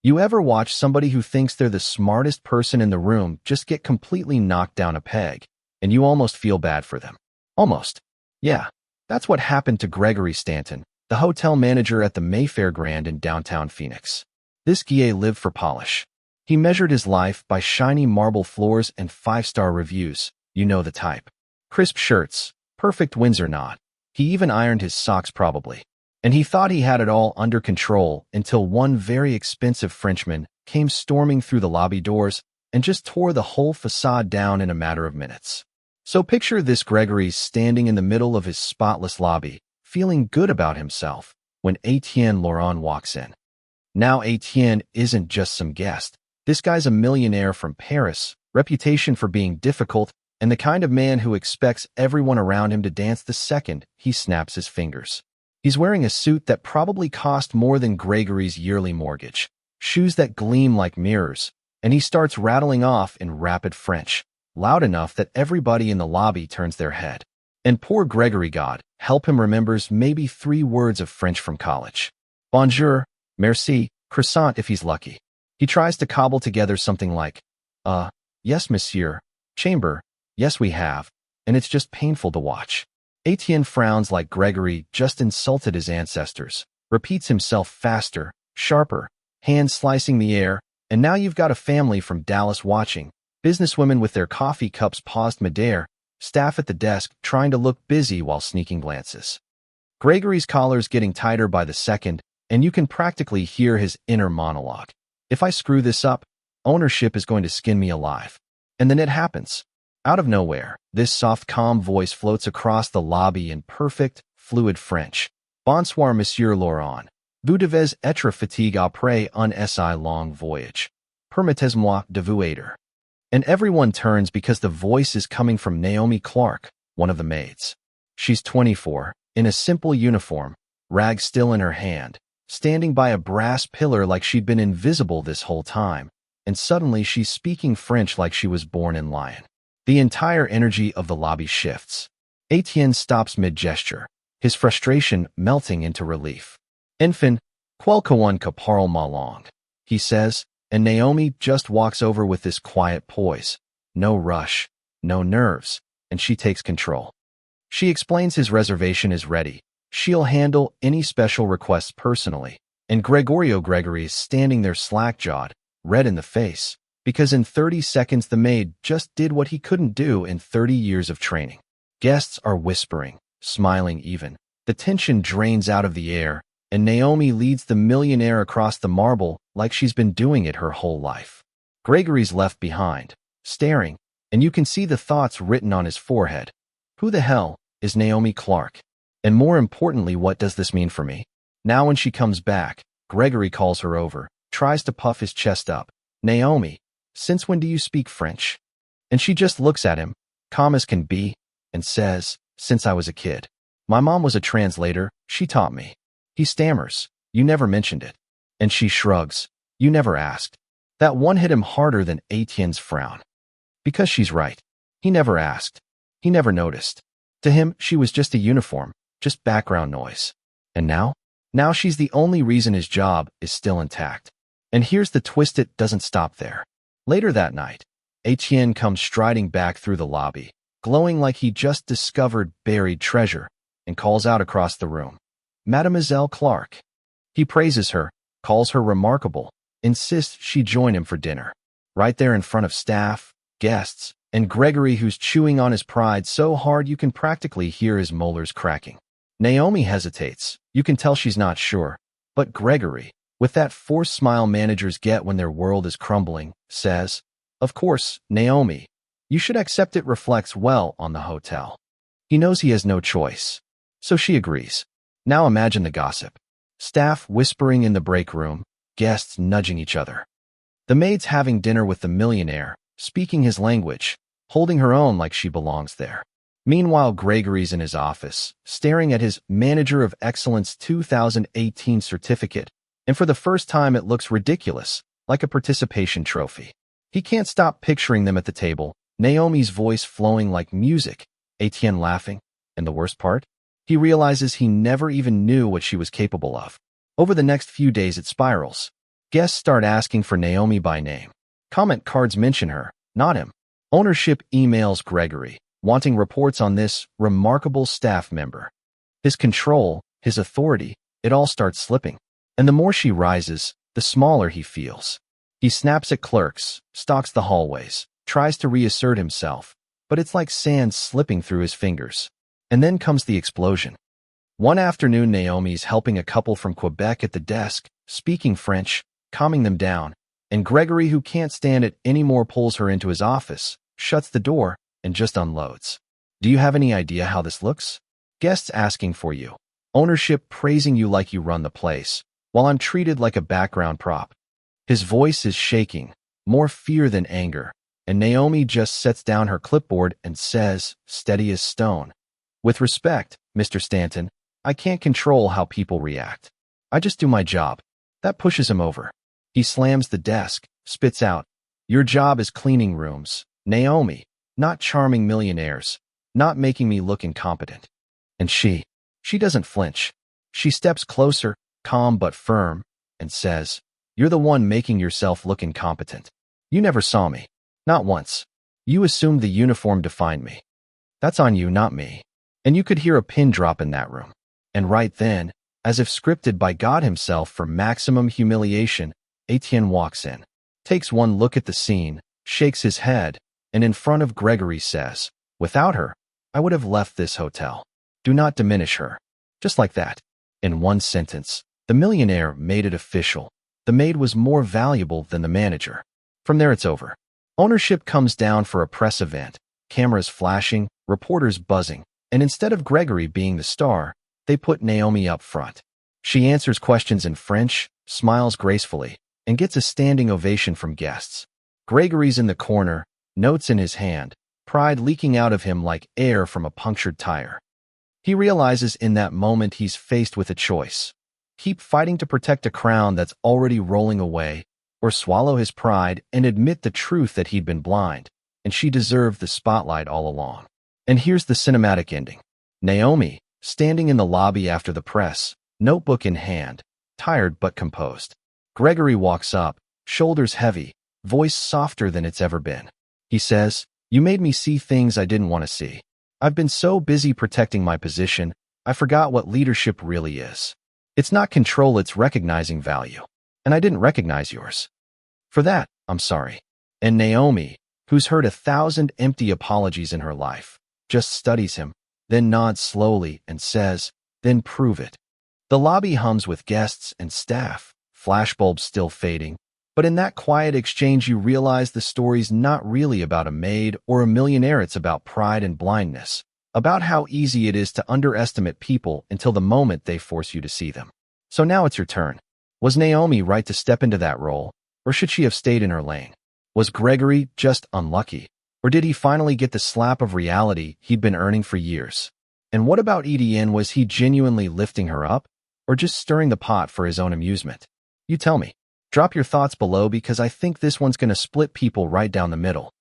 You ever watch somebody who thinks they're the smartest person in the room just get completely knocked down a peg, and you almost feel bad for them? Almost. Yeah, that's what happened to Gregory Stanton, the hotel manager at the Mayfair Grand in downtown Phoenix. This guy lived for polish. He measured his life by shiny marble floors and 5-star reviews, you know the type. Crisp shirts, perfect Windsor knot. He even ironed his socks probably. And he thought he had it all under control until one very expensive Frenchman came storming through the lobby doors and just tore the whole facade down in a matter of minutes. So picture this: Gregory standing in the middle of his spotless lobby, feeling good about himself, when Etienne Laurent walks in. Now Etienne isn't just some guest. This guy's a millionaire from Paris, reputation for being difficult, and the kind of man who expects everyone around him to dance the second he snaps his fingers. He's wearing a suit that probably cost more than Gregory's yearly mortgage, shoes that gleam like mirrors, and he starts rattling off in rapid French, loud enough that everybody in the lobby turns their head. And poor Gregory, God help him, remembers maybe 3 words of French from college. Bonjour, merci, croissant if he's lucky. He tries to cobble together something like, yes, monsieur, chamber, yes we have, and it's just painful to watch. Etienne frowns like Gregory just insulted his ancestors, repeats himself faster, sharper, hands slicing the air, and now you've got a family from Dallas watching, businesswomen with their coffee cups paused midair, staff at the desk trying to look busy while sneaking glances. Gregory's collar's getting tighter by the second, and you can practically hear his inner monologue. If I screw this up, ownership is going to skin me alive. And then it happens. Out of nowhere, this soft, calm voice floats across the lobby in perfect, fluid French. Bonsoir, Monsieur Laurent. Vous devez être fatigué après un si long voyage. Permettez-moi de vous aider. And everyone turns because the voice is coming from Naomi Clark, one of the maids. She's 24, in a simple uniform, rag still in her hand, standing by a brass pillar like she'd been invisible this whole time, and suddenly she's speaking French like she was born in Lyon. The entire energy of the lobby shifts. Etienne stops mid-gesture, his frustration melting into relief. Enfin, quelque one que parle ma langue, he says, and Naomi just walks over with this quiet poise. No rush, no nerves, and she takes control. She explains his reservation is ready. She'll handle any special requests personally, and Gregory is standing there slack-jawed, red in the face, because in 30 seconds the maid just did what he couldn't do in 30 years of training. Guests are whispering, smiling even. The tension drains out of the air, and Naomi leads the millionaire across the marble like she's been doing it her whole life. Gregory's left behind, staring, and you can see the thoughts written on his forehead. Who the hell is Naomi Clark? And more importantly, what does this mean for me? Now when she comes back, Gregory calls her over, tries to puff his chest up. Naomi, since when do you speak French? And she just looks at him, calm as can be, and says, since I was a kid. My mom was a translator, she taught me. He stammers, you never mentioned it. And she shrugs, you never asked. That one hit him harder than Etienne's frown. Because she's right. He never asked. He never noticed. To him, she was just a uniform, just background noise. And now? Now she's the only reason his job is still intact. And here's the twist, it doesn't stop there. Later that night, Etienne comes striding back through the lobby, glowing like he just discovered buried treasure, and calls out across the room, Mademoiselle Clark. He praises her, calls her remarkable, insists she join him for dinner. Right there in front of staff, guests, and Gregory, who's chewing on his pride so hard you can practically hear his molars cracking. Naomi hesitates. You can tell she's not sure. But Gregory, with that forced smile managers get when their world is crumbling, says, of course, Naomi, you should accept it reflects well on the hotel. He knows he has no choice. So she agrees. Now imagine the gossip. Staff whispering in the break room, guests nudging each other. The maid's having dinner with the millionaire, speaking his language, holding her own like she belongs there. Meanwhile, Gregory's in his office, staring at his Manager of Excellence 2018 certificate, and for the first time it looks ridiculous, like a participation trophy. He can't stop picturing them at the table, Naomi's voice flowing like music, Etienne laughing, and the worst part? He realizes he never even knew what she was capable of. Over the next few days it spirals. Guests start asking for Naomi by name. Comment cards mention her, not him. Ownership emails Gregory, wanting reports on this remarkable staff member. His control, his authority, it all starts slipping. And the more she rises, the smaller he feels. He snaps at clerks, stalks the hallways, tries to reassert himself, but it's like sand slipping through his fingers. And then comes the explosion. One afternoon, Naomi's helping a couple from Quebec at the desk, speaking French, calming them down, and Gregory, who can't stand it anymore, pulls her into his office, shuts the door, and just unloads. Do you have any idea how this looks? Guests asking for you. Ownership praising you like you run the place, while I'm treated like a background prop. His voice is shaking, more fear than anger, and Naomi just sets down her clipboard and says, steady as stone, "With respect, Mr. Stanton, I can't control how people react. I just do my job." That pushes him over. He slams the desk, spits out, "Your job is cleaning rooms, Naomi, not charming millionaires, not making me look incompetent." And she doesn't flinch. She steps closer, calm but firm, and says, "You're the one making yourself look incompetent. You never saw me. Not once. You assumed the uniform defined me. That's on you, not me." And you could hear a pin drop in that room. And right then, as if scripted by God himself for maximum humiliation, Etienne walks in, takes one look at the scene, shakes his head, and in front of Gregory says, "Without her, I would have left this hotel. Do not diminish her." Just like that. In one sentence, the millionaire made it official. The maid was more valuable than the manager. From there, it's over. Ownership comes down for a press event, cameras flashing, reporters buzzing, and instead of Gregory being the star, they put Naomi up front. She answers questions in French, smiles gracefully, and gets a standing ovation from guests. Gregory's in the corner, notes in his hand, pride leaking out of him like air from a punctured tire. He realizes in that moment he's faced with a choice. Keep fighting to protect a crown that's already rolling away, or swallow his pride and admit the truth that he'd been blind, and she deserved the spotlight all along. And here's the cinematic ending. Naomi, standing in the lobby after the press, notebook in hand, tired but composed. Gregory walks up, shoulders heavy, voice softer than it's ever been. He says, "You made me see things I didn't want to see. I've been so busy protecting my position, I forgot what leadership really is. It's not control, it's recognizing value. And I didn't recognize yours. For that, I'm sorry." And Naomi, who's heard 1,000 empty apologies in her life, just studies him, then nods slowly and says, "Then prove it." The lobby hums with guests and staff, flashbulbs still fading, but in that quiet exchange you realize the story's not really about a maid or a millionaire, it's about pride and blindness, about how easy it is to underestimate people until the moment they force you to see them. So now it's your turn. Was Naomi right to step into that role, or should she have stayed in her lane? Was Gregory just unlucky? Or did he finally get the slap of reality he'd been earning for years? And what about Etienne? Was he genuinely lifting her up, or just stirring the pot for his own amusement? You tell me. Drop your thoughts below because I think this one's going to split people right down the middle.